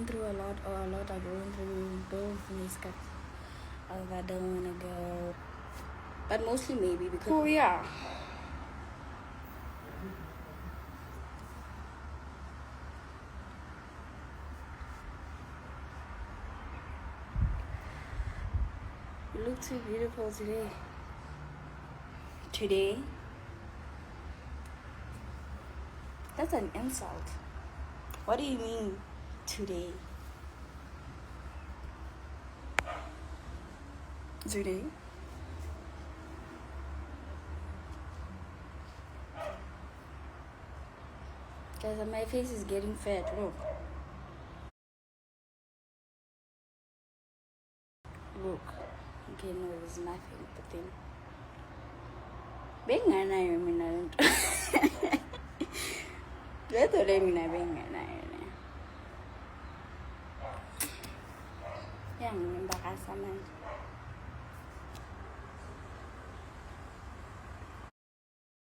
going through a lot, or a lot are going through both miscuts. I don't wanna go, but mostly maybe because Oh yeah. you look too beautiful today. Today? That's an insult. What do you mean today? Today? Guys, my face is getting fat. Look. Look. Okay, no, there's nothing. But then, benganayo mina lento. Leto le mina benganayo na. Yang ngimbakasa manje.